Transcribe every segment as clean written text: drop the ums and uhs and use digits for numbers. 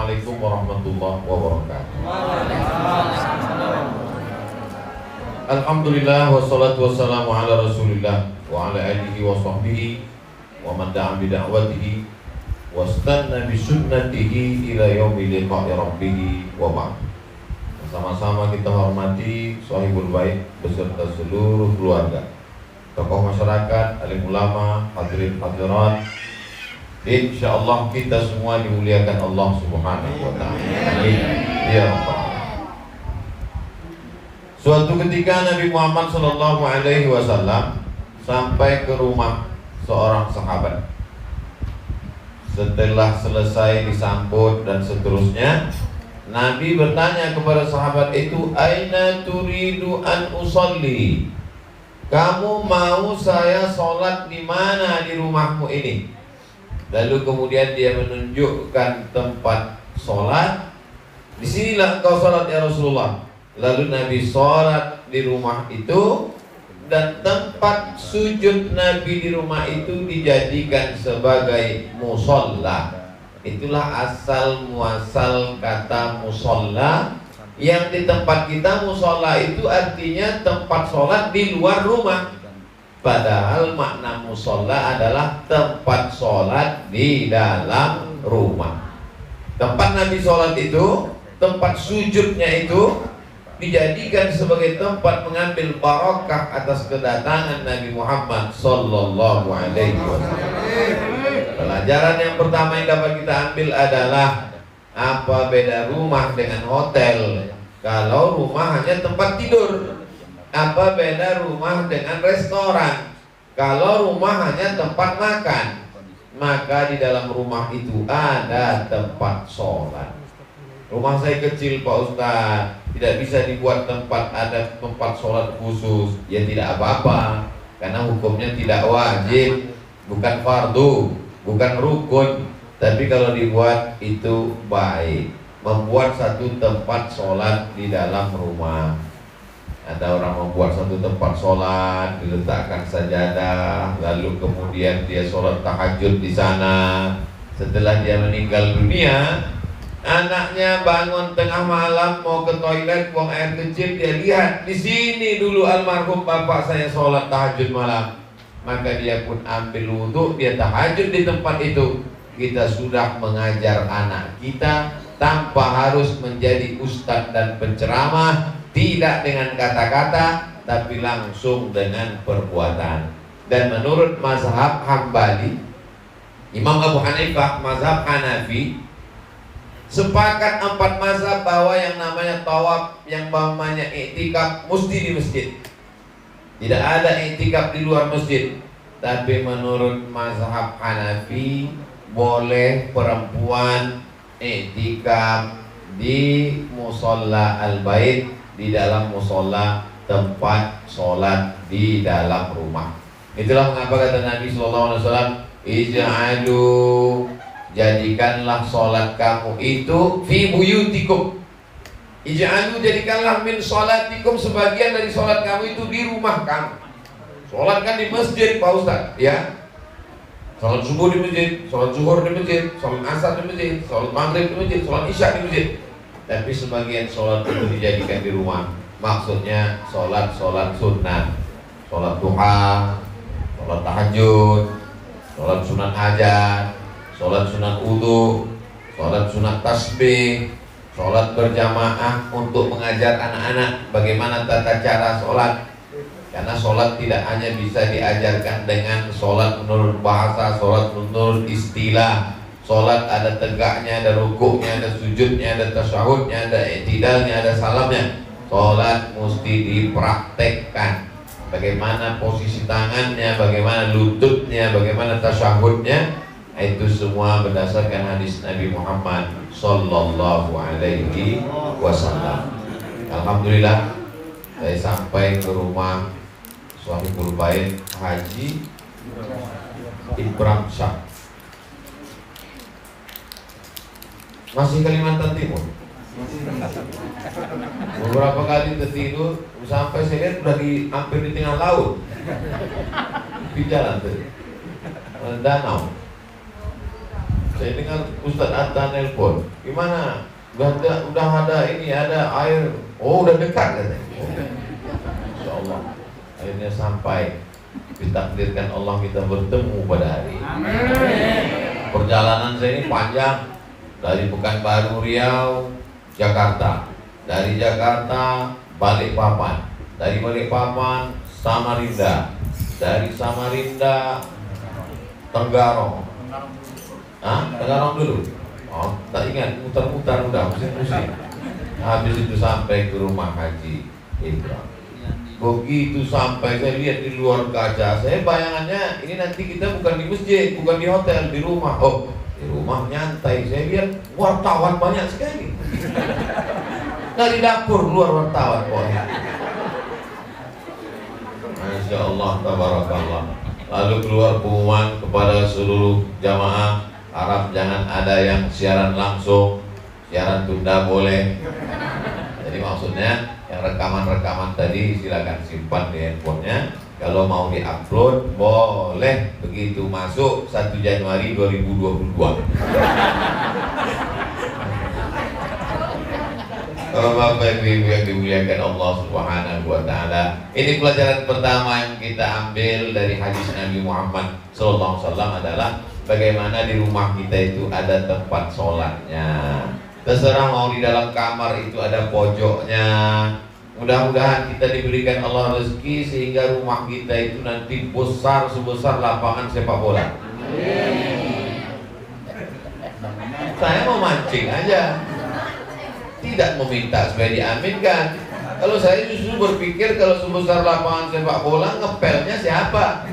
Assalamualaikum warahmatullahi wabarakatuh. Alhamdulillah wassalatu wassalamu ala Rasulillah wa ala alihi wa sahbihi wa man da'a bi da'watihi wastanna bi sunnatihi ila yaumil liqa'i rabbih wa ba'd. Sama-sama kita hormati Shahibul Bait beserta seluruh keluarga, tokoh masyarakat, alim ulama, hadirin hadirat. Insyaallah kita semua dimuliakan Allah Subhanahu wa taala. Amin. Ya Rabbal. Suatu ketika Nabi Muhammad sallallahu alaihi wasallam sampai ke rumah seorang sahabat. Setelah selesai disambut dan seterusnya, Nabi bertanya kepada sahabat itu, "Aina turidu an usolli?" Kamu mau saya sholat di mana di rumahmu ini? Lalu kemudian dia menunjukkan tempat sholat. Disinilah engkau sholat ya Rasulullah. Lalu Nabi sholat di rumah itu, dan tempat sujud Nabi di rumah itu dijadikan sebagai musolla. Itulah asal muasal kata musolla. Yang di tempat kita musolla itu artinya tempat sholat di luar rumah. Padahal makna musolla adalah tempat sholat di dalam rumah. Tempat Nabi sholat itu, tempat sujudnya itu dijadikan sebagai tempat mengambil barokah atas kedatangan Nabi Muhammad sallallahu alaihi wasallam. Pelajaran yang pertama yang dapat kita ambil adalah apa beda rumah dengan hotel? Kalau rumah hanya tempat tidur. Apa beda rumah dengan restoran? Kalau rumah hanya tempat makan, maka di dalam rumah itu ada tempat sholat. Rumah saya kecil Pak Ustaz, tidak bisa dibuat ada tempat sholat khusus. Ya tidak apa-apa, karena hukumnya tidak wajib, bukan fardu, bukan rukun. Tapi kalau dibuat itu baik. Membuat satu tempat sholat di dalam rumah. Ada orang membuat satu tempat sholat, diletakkan sajadah, lalu kemudian dia sholat tahajud di sana. Setelah dia meninggal dunia, anaknya bangun tengah malam mau ke toilet, buang air kecil, dia lihat di sini dulu almarhum bapak saya sholat tahajud malam. Maka dia pun ambil wudhu, dia tahajud di tempat itu. Kita sudah mengajar anak kita tanpa harus menjadi ustadz dan penceramah, tidak dengan kata-kata, tapi langsung dengan perbuatan. Dan menurut mazhab Hambali, Imam Abu Hanifah, mazhab Hanafi, sepakat 4 mazhab bahwa yang namanya tawaf, yang namanya i'tikaf mesti di masjid. Tidak ada i'tikaf di luar masjid. Tapi menurut mazhab Hanafi, boleh perempuan i'tikaf di musolla al-bait, di dalam musolla tempat sholat di dalam rumah. Itulah mengapa kata Nabi SAW, ij'alu, jadikanlah sholat kamu itu fi buyutikum. Ij'alu, jadikanlah min sholatikum, sebagian dari sholat kamu itu di rumah kamu. Sholat kan di masjid Pak Ustaz, ya. Sholat subuh di masjid, sholat zuhur di masjid, sholat asar di masjid, sholat maghrib di masjid, sholat isya di masjid. Tapi sebagian sholat itu dijadikan di rumah. Maksudnya sholat sunnah, sholat duha, sholat tahajud, sholat sunat hajat, sholat sunat wudu, sholat sunat tasbih, sholat berjamaah untuk mengajar anak-anak bagaimana tata cara sholat. Karena sholat tidak hanya bisa diajarkan dengan sholat menurut bahasa, sholat menurut istilah. Sholat ada tegaknya, ada rukuknya, ada sujudnya, ada tasyahudnya, ada i'tidalnya, ada salamnya. Sholat mesti dipraktekkan. Bagaimana posisi tangannya, bagaimana lututnya, bagaimana tasyahudnya. Itu semua berdasarkan hadis Nabi Muhammad sallallahu alaihi wasallam. Alhamdulillah, saya sampai ke rumah Shahibul Bait Haji Ibrahim Shah, masih Kalimantan Timur. Beberapa kali tertidur sampai saya lihat udah hampir di tengah laut, di jalan tuh danau. Saya dengar Ustadz Atta nelpon, gimana? Udah ada ini, ada air. Oh, udah dekat katanya. Insya Allah. Akhirnya sampai ditakdirkan Allah kita bertemu pada hari ini. Perjalanan saya ini panjang, dari Pekanbaru, Riau, Jakarta. Dari Jakarta Balikpapan, dari Balikpapan Samarinda, dari Samarinda Tenggarong. Tenggarong dulu. Oh, tak ingat, mutar-mutar udah pusing-pusing. Habis itu sampai ke rumah Haji Ibrahim. Begitu sampai saya lihat di luar kaca, saya bayangannya ini nanti kita bukan di masjid, bukan di hotel, di rumah. Oh, di rumah nyantai. Saya lihat wartawan banyak sekali. Dari dapur keluar wartawan. Oh, Masya Allah, tabarakallah. Lalu keluar pengumuman kepada seluruh jamaah, harap jangan ada yang siaran langsung, siaran tunda boleh. Jadi maksudnya yang rekaman-rekaman tadi silakan simpan di handphonenya. Kalau mau diupload boleh begitu masuk 1 Januari 2022. Bapak Ibu yang dimuliakan Allah Subhanahu wa taala. Ini pelajaran pertama yang kita ambil dari hadis Nabi Muhammad sallallahu alaihi wasallam adalah bagaimana di rumah kita itu ada tempat sholatnya. Terserah mau di dalam kamar itu ada pojoknya. Mudah-mudahan kita diberikan Allah rezeki sehingga rumah kita itu nanti besar sebesar lapangan sepak bola. Saya mau mancing aja, tidak meminta supaya diaminkan. Kalau saya justru berpikir kalau sebesar lapangan sepak bola ngepelnya siapa?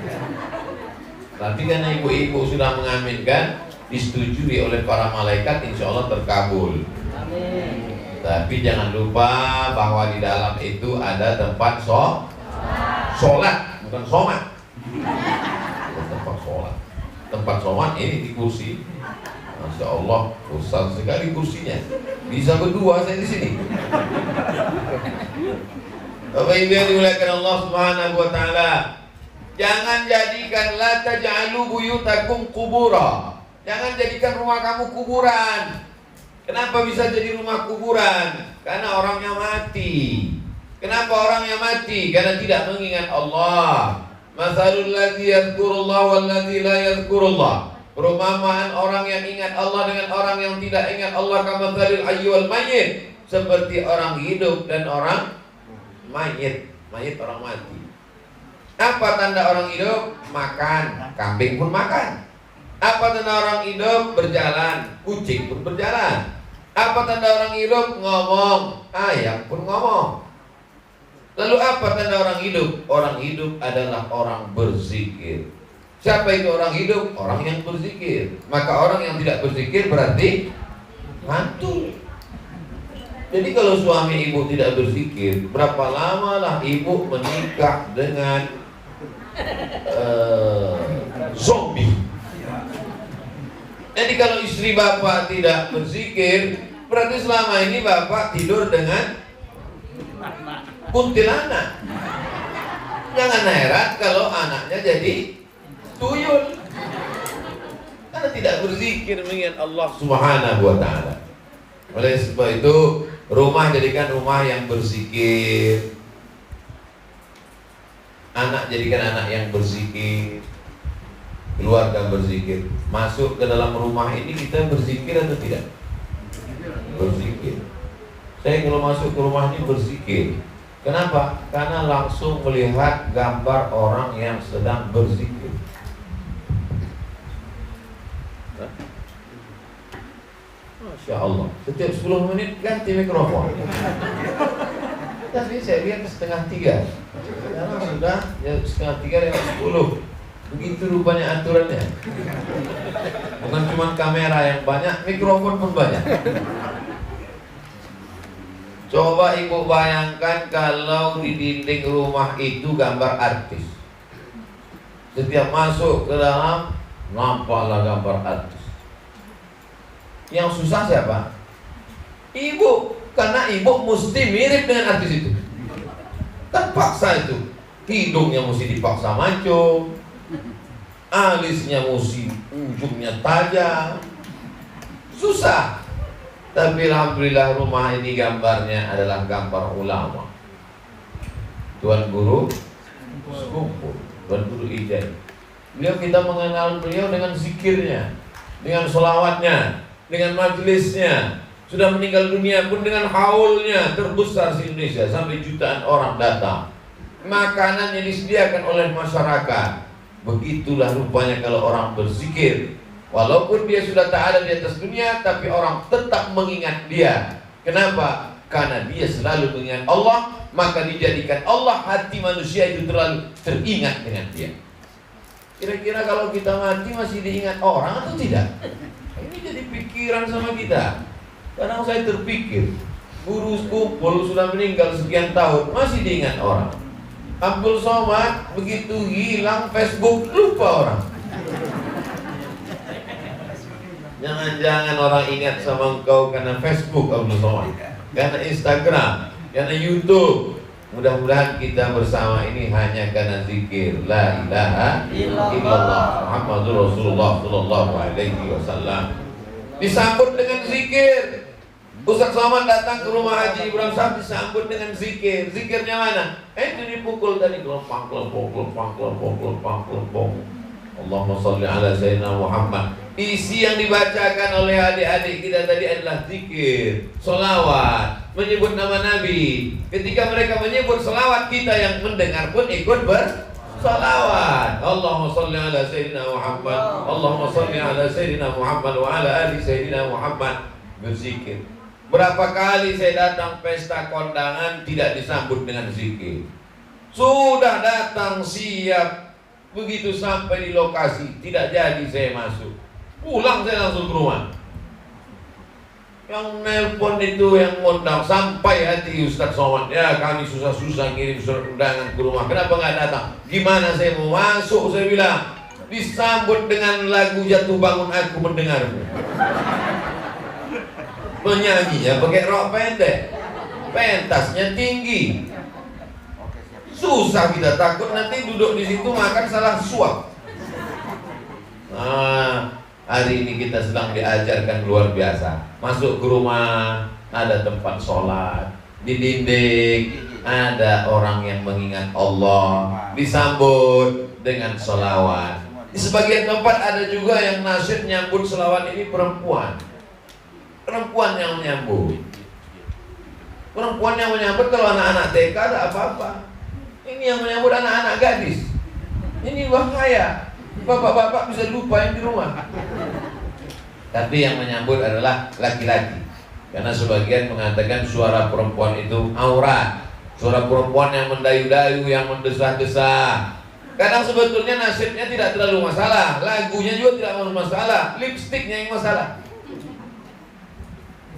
Tapi karena ibu-ibu sudah mengaminkan, disetujui oleh para malaikat, insya Allah terkabul. Amin. Tapi jangan lupa bahwa di dalam itu ada tempat sholat, bukan shomat. Tempat sholat. Tempat sholat ini di kursi. Masya Allah, besar sekali kursinya. Bisa berdua saya di sini. Bapak Ibu yang dimuliakan Allah Subhanahu wa taala, jangan jadikan la taj'alu buyutakum qubura. Jangan jadikan rumah kamu kuburan. Kenapa bisa jadi rumah kuburan? Karena orangnya mati. Kenapa orangnya mati? Karena tidak mengingat Allah. Masalul ladzi yadhkurullah wal ladzi la yadhkurullah. Perumpamaan orang yang ingat Allah dengan orang yang tidak ingat Allah, kamatsalil hayy wal mayyit, seperti orang hidup dan orang mayit. Mayit orang mati. Apa tanda orang hidup? Makan, kambing pun makan. Apa tanda orang hidup? Berjalan, kucing pun berjalan. Apa tanda orang hidup? Ngomong, ayam pun ngomong. Lalu apa tanda orang hidup? Orang hidup adalah orang berzikir. Siapa itu orang hidup? Orang yang berzikir. Maka orang yang tidak berzikir berarti mantul. Jadi kalau suami ibu tidak berzikir, berapa lama lah ibu menikah dengan zombie? Jadi kalau istri bapak tidak berzikir, berarti selama ini bapak tidur dengan kuntilanak. Jangan heran kalau anaknya jadi tuyul, karena tidak berzikir mengingat Allah Subhanahu wa taala. Oleh sebab itu, rumah jadikan rumah yang berzikir. Anak jadikan anak yang berzikir. Keluarga berzikir. Masuk ke dalam rumah ini kita berzikir atau tidak? Berzikir. Saya kalau masuk ke rumah ini berzikir. Kenapa? Karena langsung melihat gambar orang yang sedang berzikir. Masya Allah. Setiap 10 menit ganti mikrofon. Tadi saya lihat 2:30. Sekarang sudah ya 2:30 lewat 10. Begitu rupanya aturannya. Bukan cuma kamera yang banyak, mikrofon pun banyak. Coba ibu bayangkan kalau di dinding rumah itu gambar artis. Setiap masuk ke dalam, nampaklah gambar artis. Yang susah siapa? Ibu, karena ibu mesti mirip dengan artis itu. Terpaksa itu. Hidungnya mesti dipaksa mancung, alisnya mesti ujungnya tajam, susah. Tapi alhamdulillah rumah ini gambarnya adalah gambar ulama. Tuan Guru Sekumpul, Tuan Guru Ijai. Beliau, kita mengenal beliau dengan zikirnya, dengan sholawatnya, dengan majelisnya. Sudah meninggal dunia pun dengan haulnya terbesar di Indonesia, sampai jutaan orang datang. Makanannya disediakan oleh masyarakat. Begitulah rupanya kalau orang berzikir. Walaupun dia sudah tak ada di atas dunia, tapi orang tetap mengingat dia. Kenapa? Karena dia selalu mengingat Allah, maka dijadikan Allah hati manusia itu terlalu teringat dengan dia. Kira-kira kalau kita mati masih diingat orang atau tidak? Ini jadi pikiran sama kita. Kadang saya terpikir, Guru Sekumpul sudah meninggal sekian tahun, masih diingat orang. Abdul Somad begitu hilang Facebook, lupa orang. Jangan-jangan orang ingat sama engkau karena Facebook, Abdul Somad, karena Instagram, karena YouTube. Mudah-mudahan kita bersama ini hanya karena zikir la ilaha illallah Muhammadur Rasulullah sallallahu alaihi wasallam. Disambut dengan zikir. Ustaz Somad datang ke rumah Haji Ibrahim Sahab, disambut dengan zikir. Zikirnya mana? Itu dipukul tadi, kelompang. Allahumma sholli ala sayyidina Muhammad. Isi yang dibacakan oleh adik-adik kita tadi adalah zikir, sholawat, menyebut nama Nabi. Ketika mereka menyebut sholawat, kita yang mendengar pun ikut bersolawat. Allahumma sholli ala sayyidina Muhammad, Allahumma sholli ala sayyidina Muhammad wa ala ali sayyidina Muhammad. Berzikir. Berapa kali saya datang pesta kondangan tidak disambut dengan zikir. Sudah datang siap, begitu sampai di lokasi tidak jadi saya masuk. Pulang saya langsung ke rumah. Yang nelpon itu yang ngundang sampai hati Ustaz Somad. Ya, kami susah-susah ngirim surat undangan ke rumah. Kenapa nggak datang? Gimana saya mau masuk? Saya bilang disambut dengan lagu Jatuh Bangun Aku Mendengarmu. Menyanyinya pakai rok pendek, pentasnya tinggi. Susah, kita takut nanti duduk di situ makan salah suap. Nah, hari ini kita sedang diajarkan luar biasa. Masuk ke rumah ada tempat sholat, di dinding ada orang yang mengingat Allah, disambut dengan sholawat. Di sebagian tempat ada juga yang nasyid nyambut sholawat ini perempuan. Perempuan yang menyambut. Perempuan yang menyambut, kalau anak-anak TK ada apa-apa. Ini yang menyambut anak-anak gadis. Ini bahaya. Bapak-bapak bisa lupa yang di rumah. Tapi yang menyambut adalah laki-laki. Karena sebagian mengatakan suara perempuan itu aurat. Suara perempuan yang mendayu-dayu, yang mendesah-desah. Kadang sebetulnya nasibnya tidak terlalu masalah, lagunya juga tidak terlalu masalah, lipstiknya yang masalah.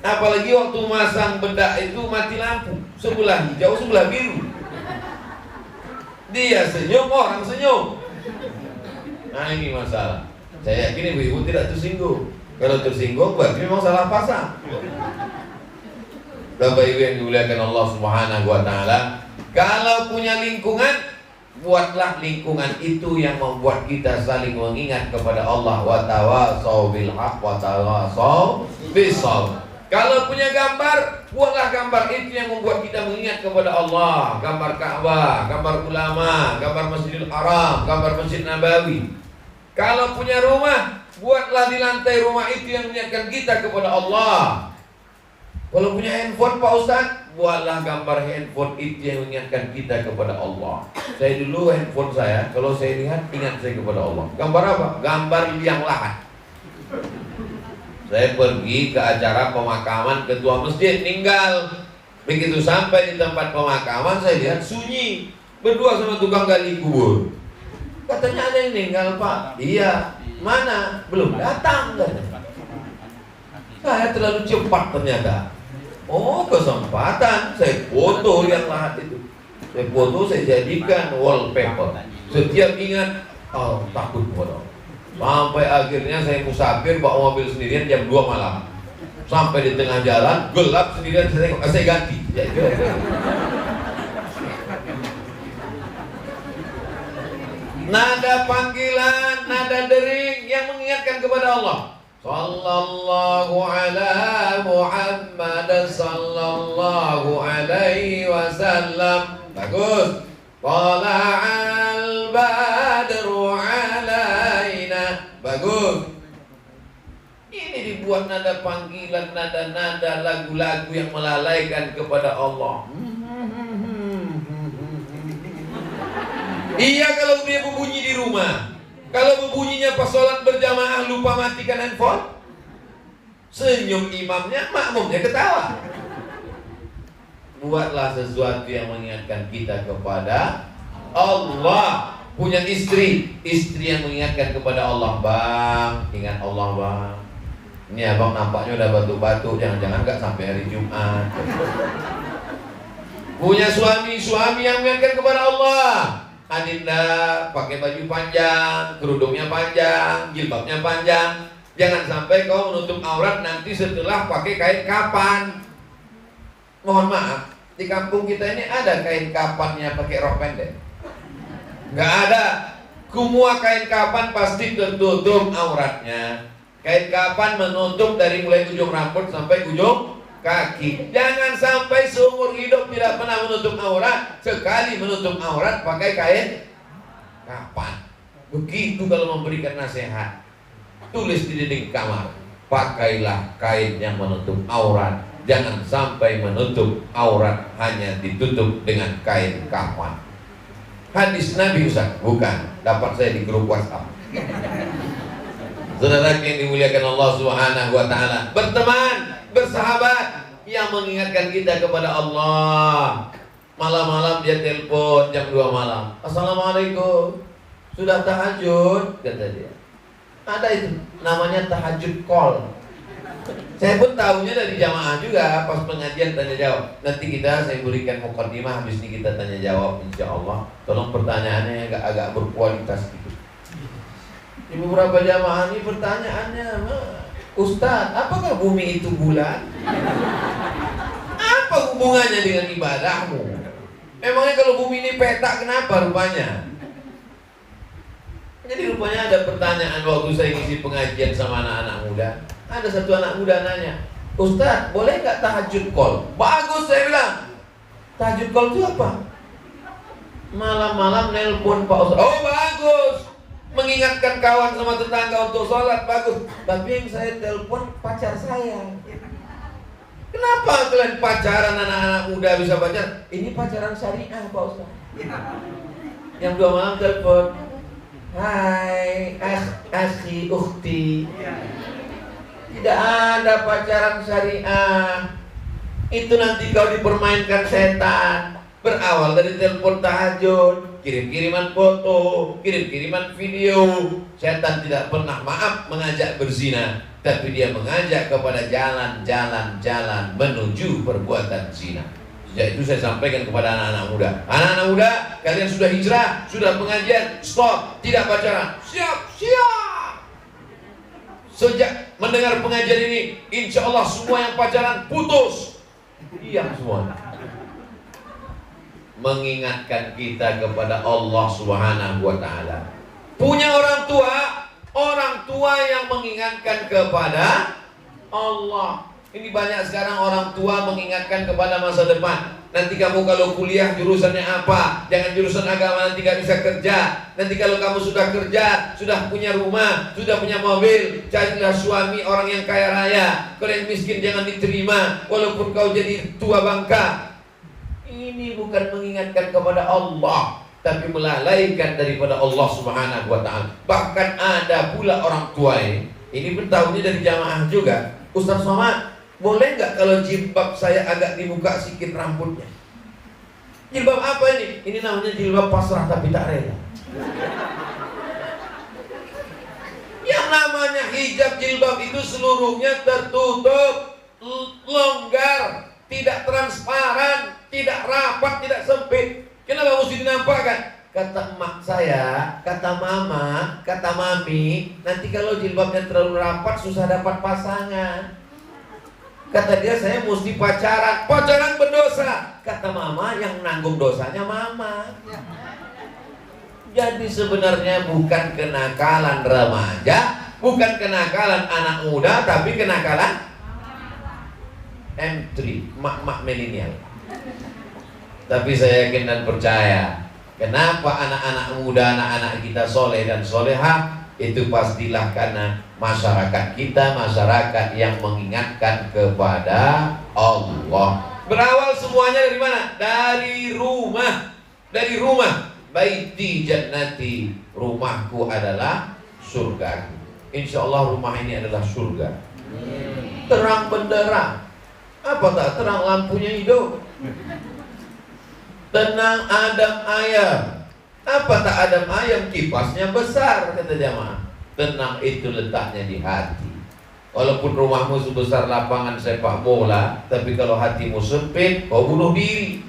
Apalagi waktu masang bedak itu mati lampu, sebelah hijau, sebelah biru. Dia senyum, orang senyum. Nah, ini masalah. Saya yakin ibu-ibu tidak tersinggung. Kalau tersinggung berarti memang salah pasang. Bapak Ibu yang dimuliakan Allah Subhanahu wa taala, kalau punya lingkungan, buatlah lingkungan itu yang membuat kita saling mengingat kepada Allah. Wa tawasau bil haqq wa tawasau bis sabr. Kalau punya gambar, buatlah gambar itu yang membuat kita mengingat kepada Allah. Gambar Ka'bah, gambar ulama, gambar Masjidil Haram, gambar Masjid Nabawi. Kalau punya rumah, buatlah di lantai rumah itu yang mengingatkan kita kepada Allah. Kalau punya handphone Pak Ustaz, buatlah gambar handphone itu yang mengingatkan kita kepada Allah. Saya dulu handphone saya, kalau saya lihat ingat saya kepada Allah. Gambar apa? Gambar liang lahat. Saya pergi ke acara pemakaman ketua masjid meninggal. Begitu sampai di tempat pemakaman, saya lihat sunyi, berdua sama tukang gali kubur. Katanya ada yang meninggal Pak. Iya. Mana? Belum datang. Saya terlalu cepat ternyata. Oh, kesempatan. Saya foto yang lahat itu. Saya foto, saya jadikan wallpaper. Setiap ingat, oh takut bodoh. Sampai akhirnya saya musafir bawa mobil sendirian jam 2 malam. Sampai di tengah jalan gelap sendirian, saya ganti. Nada panggilan, nada dering yang mengingatkan kepada Allah. Sallallahu ala Muhammad sallallahu alaihi wasallam. Bagus. Tala'al badru alaina. Bagus. Ini dibuat nada panggilan, nada-nada lagu-lagu yang melalaikan kepada Allah. Iya kalau dia berbunyi di rumah. Kalau berbunyinya pas sholat berjamaah lupa matikan handphone, senyum imamnya, makmumnya ketawa. Buatlah sesuatu yang mengingatkan kita kepada Allah. Punya istri yang mengingatkan kepada Allah. Bang, ingat Allah bang. Ini abang nampaknya udah batuk-batuk, jangan-jangan gak sampai hari Jumat. Punya suami yang mengingatkan kepada Allah. Adinda pakai baju panjang, kerudungnya panjang, jilbabnya panjang. Jangan sampai kau menutup aurat nanti setelah pakai kain kapan. Mohon maaf, di kampung kita ini ada kain kapannya pakai rok pendek? Nggak ada. Semua kain kapan pasti tertutup auratnya. Kain kapan menutup dari mulai ujung rambut sampai ujung kaki. Jangan sampai seumur hidup tidak pernah menutup aurat. Sekali menutup aurat pakai kain kapan. Begitu kalau memberikan nasihat, tulis di dinding kamar, pakailah kain yang menutup aurat. Jangan sampai menutup aurat hanya ditutup dengan kain kapan. Hadis Nabi Ustaz? Bukan, dapat saya di grup WhatsApp. Saudara yang dimuliakan Allah Subhanahu wa taala, berteman, bersahabat yang mengingatkan kita kepada Allah. Malam-malam dia telepon jam 2 malam. Assalamualaikum. Sudah tahajud? Kata dia. Ada itu namanya tahajud call. Saya pun tahunya dari jamaah juga pas pengajian tanya jawab. Nanti saya berikan mukadimah, habis ini kita tanya jawab insyaallah. Tolong pertanyaannya agak berkualitas gitu. Di beberapa jamaah ini pertanyaannya, Ustaz, apakah bumi itu bulan? Apa hubungannya dengan ibadahmu? Emangnya kalau bumi ini petak kenapa rupanya? Jadi rupanya ada pertanyaan waktu saya ngisi pengajian sama anak-anak muda. Ada satu anak muda nanya, Ustaz, boleh nggak tahajud call? Bagus, saya bilang. Tahajud call itu apa? Malam-malam nelpon Pak Ustaz. Oh bagus, mengingatkan kawan sama tetangga untuk sholat, bagus. Tapi yang saya telepon pacar saya. Kenapa kalian pacaran anak-anak muda bisa pacaran? Ini pacaran syariah Pak Ustaz. Yang 2 malam telepon, hai akhi ukhti. Tidak ada pacaran syariah. Itu nanti kau dipermainkan setan. Berawal dari telepon tahajud, kirim-kiriman foto, kirim-kiriman video. Setan tidak pernah mengajak berzina, tapi dia mengajak kepada jalan-jalan menuju perbuatan zina. Sejak itu saya sampaikan kepada anak-anak muda, anak-anak muda, kalian sudah hijrah, sudah pengajian, stop, tidak pacaran. Siap. Sejak mendengar pengajian ini, insya Allah semua yang pacaran putus. Diam semua. Mengingatkan kita kepada Allah Subhanahu wa taala. Punya orang tua yang mengingatkan kepada Allah. Ini banyak sekarang orang tua mengingatkan kepada masa depan. Nanti kamu kalau kuliah jurusannya apa? Jangan jurusan agama, nanti gak bisa kerja. Nanti kalau kamu sudah kerja, sudah punya rumah, sudah punya mobil, carilah suami orang yang kaya raya. Kalau yang miskin jangan diterima, walaupun kau jadi tua bangka. Ini bukan mengingatkan kepada Allah, tapi melalaikan daripada Allah Subhanahu wa ta'ala. Bahkan ada pula orang tua ini pun tahunya dari jamaah juga. Ustaz Somad, boleh nggak kalau jilbab saya agak dibuka sedikit rambutnya? Jilbab apa ini? Ini namanya jilbab pasrah tapi tak rela. Yang namanya hijab jilbab itu seluruhnya tertutup, longgar, tidak transparan, tidak rapat, tidak sempit. Kenapa mesti dinampakkan? Kata emak saya, kata mama, kata mami, nanti kalau jilbabnya terlalu rapat susah dapat pasangan. Kata dia, saya mesti pacaran berdosa. Kata mama, yang nanggung dosanya mama. Jadi sebenarnya bukan kenakalan remaja, Bukan kenakalan anak muda, tapi kenakalan M3, mak-mak milenial. Tapi saya yakin dan percaya, kenapa anak-anak muda, anak-anak kita soleh dan solehah, itu pastilah karena masyarakat kita, masyarakat yang mengingatkan kepada Allah. Berawal semuanya dari mana? Dari rumah. Dari rumah. Baiti jannati, rumahku adalah surgaku. Insya Allah rumah ini adalah surga. Terang benderang. Apa tak terang lampunya hidup? Tenang adem ayam. Apa tak adem ayam? Kipasnya besar, kata jamaah. Tenang itu letaknya di hati. Walaupun rumahmu sebesar lapangan sepak bola, tapi kalau hatimu sempit, kau bunuh diri.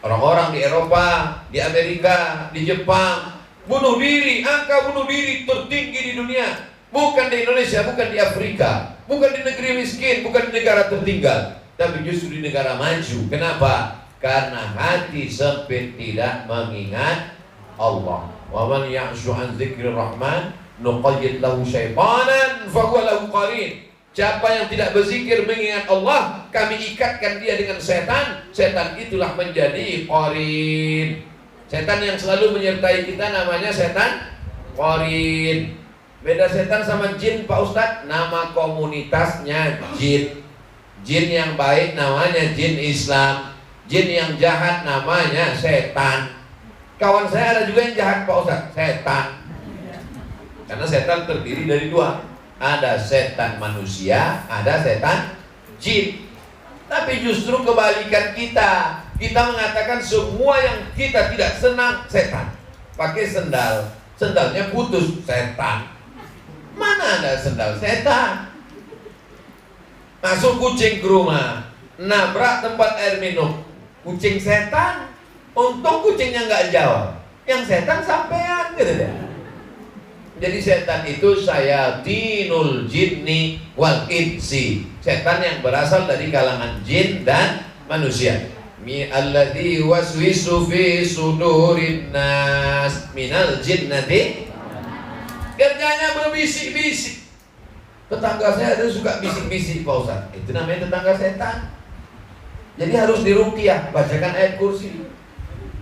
Orang-orang di Eropa, di Amerika, di Jepang bunuh diri, angka bunuh diri tertinggi di dunia. Bukan di Indonesia, bukan di Afrika, bukan di negeri miskin, bukan di negara tertinggal, tapi justru di negara maju. Kenapa? Karena hati sempit tidak mengingat Allah. Wa man ya'shu an dzikrir rahman nuqayyid lahu syaitanan fahuwa lahu qarin. Siapa yang tidak berzikir mengingat Allah, kami ikatkan dia dengan setan. Setan itulah menjadi qarin. Setan yang selalu menyertai kita namanya setan qarin. Beda setan sama jin, Pak Ustadz. Nama komunitasnya jin. Jin yang baik namanya jin Islam. Jin yang jahat namanya setan. Kawan saya ada juga yang jahat, Pak Ustadz, setan. Karena setan terdiri dari dua. Ada setan manusia, ada setan jin. Tapi justru kebalikan kita. Kita mengatakan semua yang kita tidak senang setan. Pakai sendal, sendalnya putus, setan. Mana ada sendal setan? Masuk kucing ke rumah, nabrak tempat air minum, kucing setan. Untung kucingnya nggak jawab, yang setan sampean gitu deh. Jadi setan itu syayatinul jinni wal insi, setan yang berasal dari kalangan jin dan manusia. Alladzi waswisu fi sudurin nas minal jinnati. Kerjanya berbisik-bisik. Tetangga saya ada suka bisik-bisik, Pak Ustaz. Itu namanya tetangga setan. Jadi harus diruqyah, bacakan ayat kursi.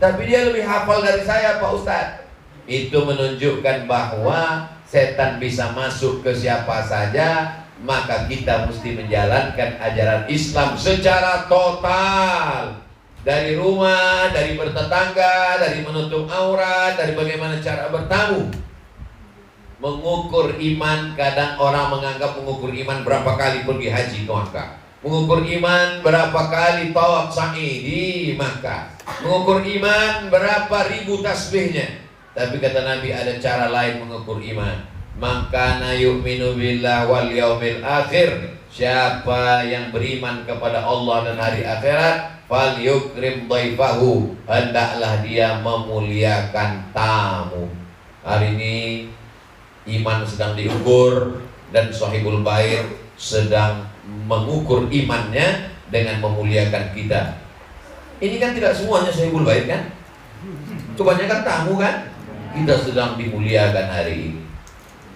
Tapi dia lebih hafal dari saya, Pak Ustaz. Itu menunjukkan bahwa setan bisa masuk ke siapa saja. Maka kita mesti menjalankan ajaran Islam secara total. Dari rumah, dari bertetangga, dari menutup aurat, dari bagaimana cara bertamu. Mengukur iman, kadang orang menganggap mengukur iman berapa kali pergi haji ke Makkah, mengukur iman berapa kali tawaf sa'i di Makkah, mengukur iman berapa ribu tasbihnya. Tapi kata Nabi ada cara lain mengukur iman. Maka yu'minu billah wal yaumil akhir, siapa yang beriman kepada Allah dan hari akhirat, fal yukrim dhaifahu, hendaklah dia memuliakan tamu. Hari ini iman sedang diukur dan Sahibul Bair sedang mengukur imannya dengan memuliakan kita. Ini kan tidak semuanya Sahibul Bair kan? Kebanyakan tamu kan? Kita sedang dimuliakan hari ini.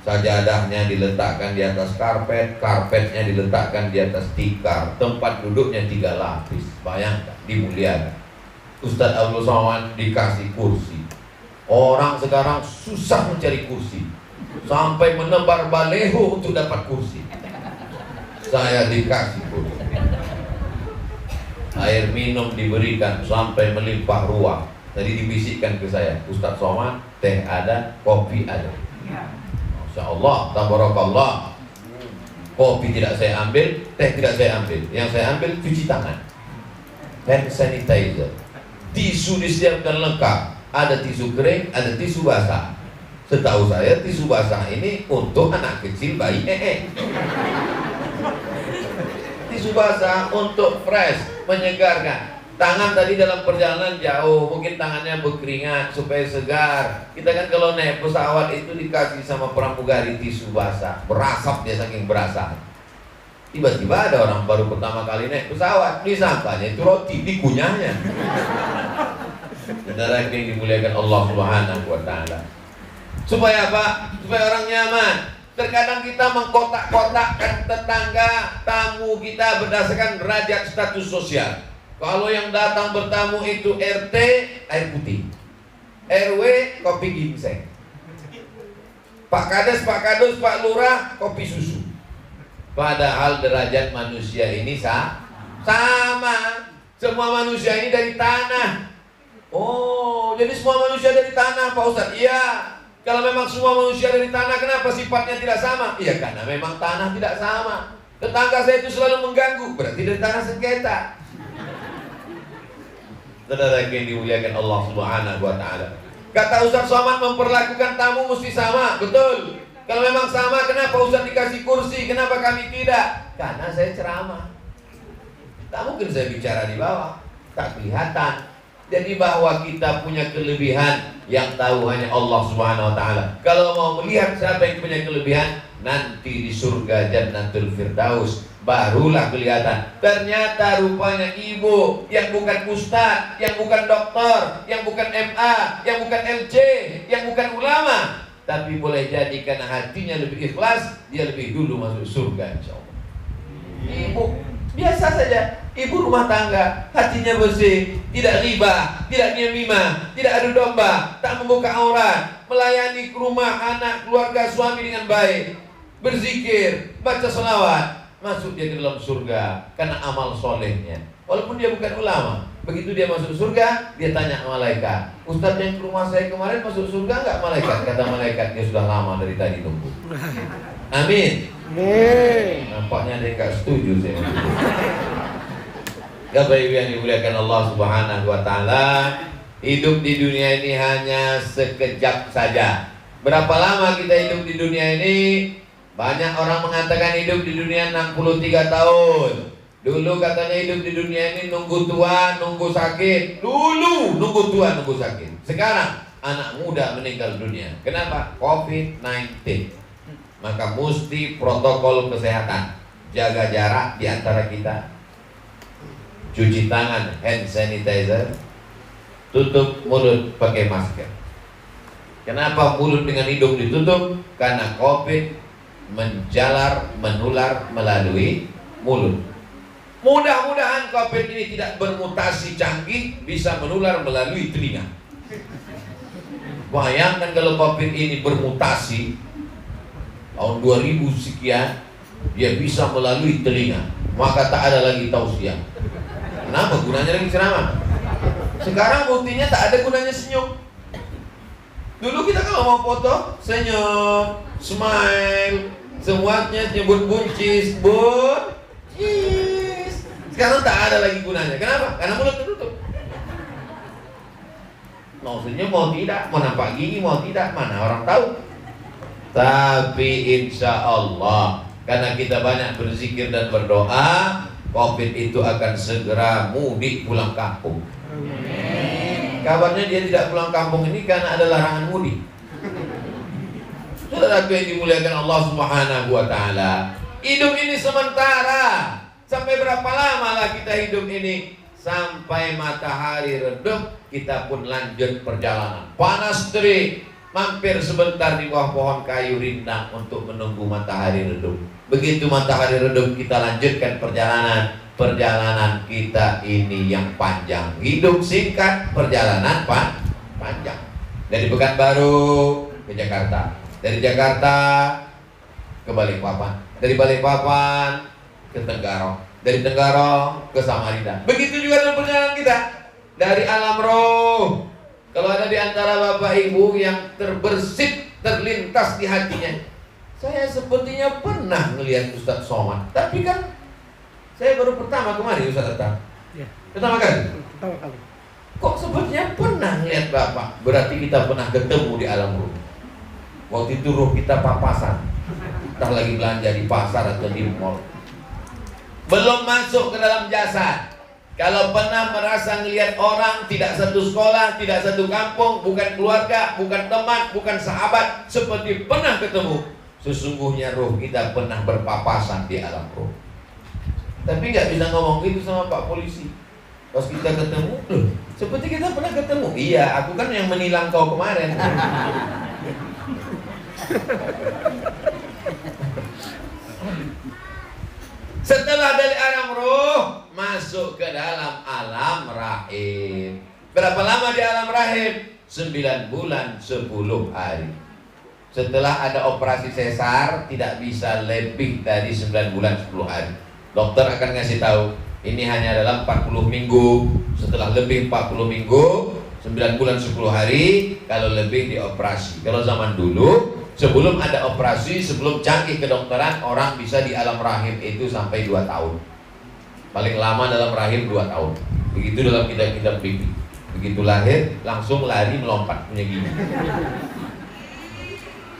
Sajadahnya diletakkan di atas karpet, karpetnya diletakkan di atas tikar, tempat duduknya 3 lapis. Bayangkan, dimuliakan. Ustadz Abdul Somad dikasih kursi. Orang sekarang susah mencari kursi, sampai menebar baleho untuk dapat kursi. Saya dikasih kursi. Air minum diberikan sampai melimpah ruah. Tadi dibisikkan ke saya, Ustadz Somad, teh ada, kopi ada. Masya Allah, tabarakallah. Kopi tidak saya ambil, teh tidak saya ambil. Yang saya ambil cuci tangan, hand sanitizer, tisu disiapkan lengkap. Ada tisu kering, ada tisu basah. Setahu saya tisu basah ini untuk anak kecil, bayi Tisu basah untuk fresh, menyegarkan. Tangan tadi dalam perjalanan jauh, mungkin tangannya berkeringat supaya segar. Kita kan kalau naik pesawat itu dikasih sama pramugari tisu basah, berasap dia saking berasap. Tiba-tiba ada orang baru pertama kali naik pesawat, disangkanya itu roti, dikunyahnya. Saudara yang dimuliakan Allah Subhanahu wa Ta'ala. Supaya apa? Supaya orang nyaman. Terkadang kita mengkotak-kotakkan tetangga, tamu kita berdasarkan derajat status sosial. Kalau yang datang bertamu itu RT, air putih, RW, kopi ginseng, Pak Kades, Pak Lurah, kopi susu. Padahal derajat manusia ini sama. Semua manusia ini dari tanah. Oh, jadi semua manusia dari tanah, Pak Ustadz? Iya. Kalau memang semua manusia dari tanah, kenapa sifatnya tidak sama? Iya, karena memang tanah tidak sama. Tetangga saya itu selalu mengganggu, berarti dari tanah sengketa. Saudara yang dimuliakan Allah Subhanahu wa Ta'ala. Kata Ustaz Somad, memperlakukan tamu mesti sama. Betul. Kalau memang sama, kenapa Ustaz dikasih kursi? Kenapa kami tidak? Karena saya ceramah. Tak mungkin saya bicara di bawah, tak kelihatan. Jadi bahwa kita punya kelebihan yang tahu hanya Allah Subhanahu wa Ta'ala. Kalau mau melihat siapa yang punya kelebihan, nanti di surga Jannatul Firdaus barulah kelihatan. Ternyata rupanya ibu yang bukan ustaz, yang bukan dokter, yang bukan MA, yang bukan LC, yang bukan ulama, tapi boleh jadi karena hatinya lebih ikhlas, dia lebih dulu masuk surga insyaallah. Ibu biasa saja, ibu rumah tangga, hatinya bersih, tidak riba, tidak namimah, tidak adu domba, tak membuka aurat, melayani ke rumah anak, keluarga, suami dengan baik, berzikir, baca selawat, masuk dia ke dalam surga karena amal solehnya. Walaupun dia bukan ulama, begitu dia masuk surga, dia tanya malaikat, Ustadz yang ke rumah saya kemarin masuk surga enggak malaikat? Kata malaikat, dia sudah lama dari tadi tunggu. Amin. Nampaknya dia enggak setuju sih. Bapak Ibu yang dimuliakan Allah Subhanahu wa Ta'ala, hidup di dunia ini hanya sekejap saja. Berapa lama kita hidup di dunia ini? Banyak orang mengatakan hidup di dunia 63 tahun. Dulu katanya hidup di dunia ini nunggu tua, nunggu sakit. Dulu nunggu tua, nunggu sakit. Sekarang anak muda meninggal dunia. Kenapa? COVID-19. Maka mesti protokol kesehatan. Jaga jarak di antara kita. Cuci tangan, hand sanitizer. Tutup mulut pakai masker. Kenapa mulut dengan hidung ditutup? Karena COVID menjalar, menular melalui mulut. Mudah-mudahan COVID ini tidak bermutasi canggih, bisa menular melalui telinga. Bayangkan kalau COVID ini bermutasi tahun 2000 sekian, dia bisa melalui telinga, maka tak ada lagi tausiah. Kenapa? Gunanya lagi ceramah. Sekarang buktinya tak ada gunanya senyum. Dulu kita kalau mau foto, senyum, smile, semuanya nyebut buncis, buncis. Sekarang tak ada lagi gunanya. Kenapa? Karena mulut tertutup. Mau senyum, mau tidak, mau nampak gigi, mau tidak, mana orang tahu. Tapi insya Allah, karena kita banyak berzikir dan berdoa, COVID itu akan segera mudik pulang kampung. Kabarnya dia tidak pulang kampung ini karena ada larangan mudik. Saudaraku yang dimuliakan Allah Subhanahu wa Ta'ala, hidup ini sementara. Sampai berapa lama lah kita hidup ini? Sampai matahari redup, kita pun lanjut perjalanan. Panas terik, mampir sebentar di bawah pohon kayu rindang untuk menunggu matahari redup. Begitu matahari redup, kita lanjutkan perjalanan. Perjalanan kita ini yang panjang. Hidup singkat, perjalanan panjang. Dari Pekanbaru ke Jakarta, dari Jakarta ke Balikpapan, dari Balikpapan ke Tenggarong, dari Tenggarong ke Samarinda. Begitu juga dalam perjalanan kita dari alam roh. Kalau ada di antara Bapak Ibu yang terbersit, terlintas di hatinya, saya sepertinya pernah melihat Ustadz Somad, tapi kan saya baru pertama kemarin Ustadz datang. Ya. Pertama kali? Pertama kali. Kok sepertinya pernah melihat Bapak? Berarti kita pernah ketemu di alam roh. Waktu itu roh kita papasan, entah lagi belanja di pasar atau di mall. Belum masuk ke dalam jasad. Kalau pernah merasa melihat orang tidak satu sekolah, tidak satu kampung, bukan keluarga, bukan teman, bukan sahabat, seperti pernah ketemu, sesungguhnya roh kita pernah berpapasan di alam roh. Tapi nggak bisa ngomong gitu sama Pak Polisi. Pas kita ketemu, loh, seperti kita pernah ketemu. Iya, aku kan yang menilang kau kemarin. Setelah dari alam roh masuk ke dalam alam rahim. Berapa lama di alam rahim? 9 bulan 10 hari. Setelah ada operasi sesar tidak bisa lebih dari 9 bulan 10 hari. Dokter akan ngasih tahu ini hanya dalam 40 minggu. Setelah lebih 40 minggu 9 bulan 10 hari, kalau lebih dioperasi. Kalau zaman dulu sebelum ada operasi, sebelum canggih kedokteran, orang bisa di alam rahim itu sampai 2 tahun. Paling lama dalam rahim 2 tahun. Begitu dalam kitab-kitab fikih. Begitu lahir, langsung lari melompat punya gigi.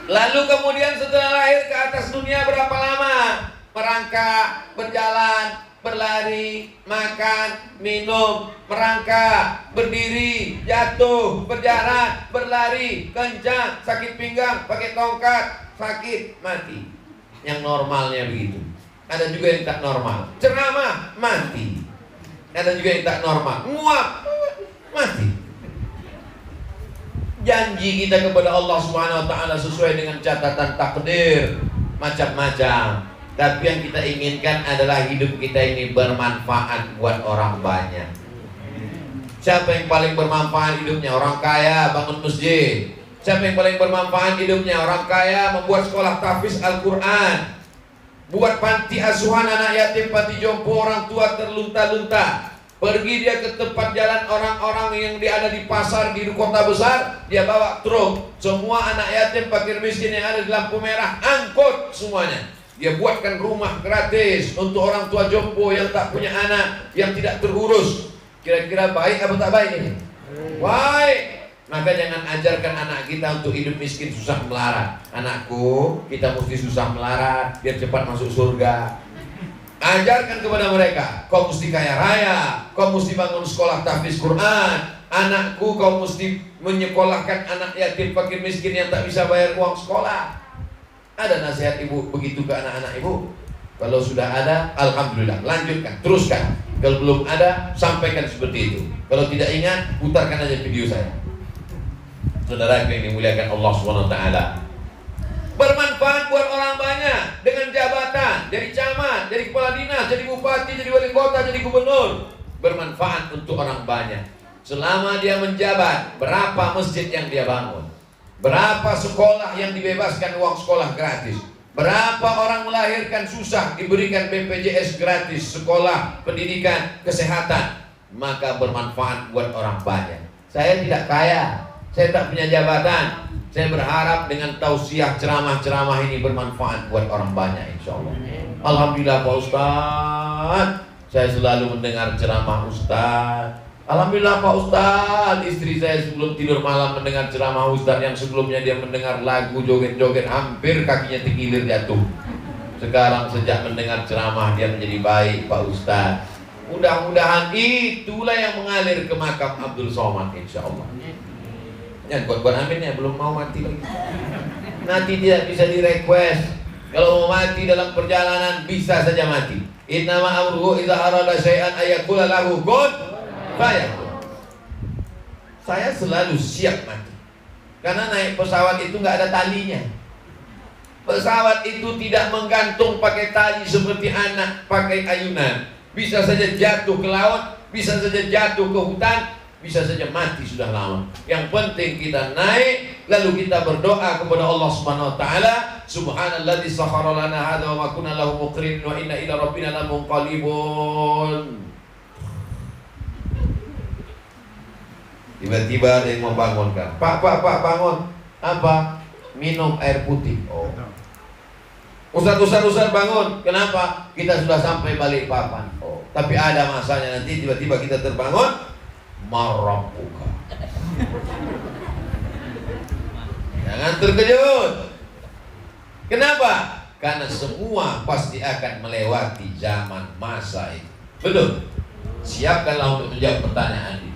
Lalu kemudian setelah lahir ke atas dunia berapa lama? Merangkak, berjalan, berlari, makan, minum, merangkak, berdiri, jatuh, berjalan, berlari, kencang, sakit pinggang, pakai tongkat, sakit, mati. Yang normalnya begitu. Ada juga yang tak normal. Ceramah, mati. Ada juga yang tak normal. Nguap, mati. Janji kita kepada Allah Subhanahu wa taala sesuai dengan catatan takdir macam-macam. Tapi yang kita inginkan adalah hidup kita ini bermanfaat buat orang banyak. Siapa yang paling bermanfaat hidupnya? Orang kaya bangun masjid. Siapa yang paling bermanfaat hidupnya? Orang kaya membuat sekolah tahfiz Al-Quran, buat panti asuhan anak yatim, panti jompo orang tua terlunta-lunta. Pergi dia ke tempat jalan orang-orang yang dia ada di pasar, di kota besar, dia bawa truk. Semua anak yatim, fakir miskin yang ada di lampu merah, angkut semuanya. Dia buatkan rumah gratis untuk orang tua jompo yang tak punya anak, yang tidak terurus. Kira-kira baik atau tak baik ini? Baik. Maka jangan ajarkan anak kita untuk hidup miskin susah melarat. Anakku, kita mesti susah melarat biar cepat masuk surga. Ajarkan kepada mereka, kau mesti kaya raya, kau mesti bangun sekolah tahfiz Quran. Anakku, kau mesti menyekolahkan anak yatim fakir miskin yang tak bisa bayar uang sekolah. Ada nasihat ibu begitu ke anak-anak ibu? Kalau sudah ada, alhamdulillah, lanjutkan, teruskan. Kalau belum ada, sampaikan seperti itu. Kalau tidak ingat, putarkan aja video saya. Saudara yang dimuliakan Allah SWT, bermanfaat buat orang banyak dengan jabatan, jadi camat, jadi kepala dinas, jadi bupati, jadi wali kota, jadi gubernur. Bermanfaat untuk orang banyak. Selama dia menjabat, berapa masjid yang dia bangun? Berapa sekolah yang dibebaskan uang sekolah gratis? Berapa orang melahirkan susah diberikan BPJS gratis, sekolah, pendidikan, kesehatan? Maka bermanfaat buat orang banyak. Saya tidak kaya, saya tak punya jabatan. Saya berharap dengan tausiah ceramah-ceramah ini bermanfaat buat orang banyak, insya Allah. Alhamdulillah Pak Ustaz, saya selalu mendengar ceramah Ustaz. Alhamdulillah Pak Ustaz, istri saya sebelum tidur malam mendengar ceramah Ustaz. Yang sebelumnya dia mendengar lagu joget-joget, hampir kakinya terkilir jatuh. Sekarang sejak mendengar ceramah dia menjadi baik Pak Ustaz. Mudah-mudahan itulah yang mengalir ke makam Abdul Somad, insya Allah. Ya, buat aminnya belum mau mati lagi. Nanti tidak bisa di-request. Kalau mau mati dalam perjalanan bisa saja mati. Innama amruhu idza arada syai'an ayaqula lahu kun fayakun. Saya selalu siap mati. Karena naik pesawat itu nggak ada talinya. Pesawat itu tidak menggantung pakai tali seperti anak pakai ayunan. Bisa saja jatuh ke laut, bisa saja jatuh ke hutan, bisa saja mati sudah lama. Yang penting kita naik, lalu kita berdoa kepada Allah Subhanahu wa taala, subhanalladzi sakhkhara lana hadza wa ma kunna lahu muqrinin wa inna ila rabbina lamunqalibun. Tiba-tiba ada yang membangunkan. Pak bangun. Apa? Minum air putih. Oh. Ustaz bangun. Kenapa? Kita sudah sampai Balikpapan. Oh. Tapi ada masanya nanti tiba-tiba kita terbangun. Marabuka. Jangan terkejut. Kenapa? Karena semua pasti akan melewati zaman masa itu. Betul. Siapkanlah untuk menjawab pertanyaan ini.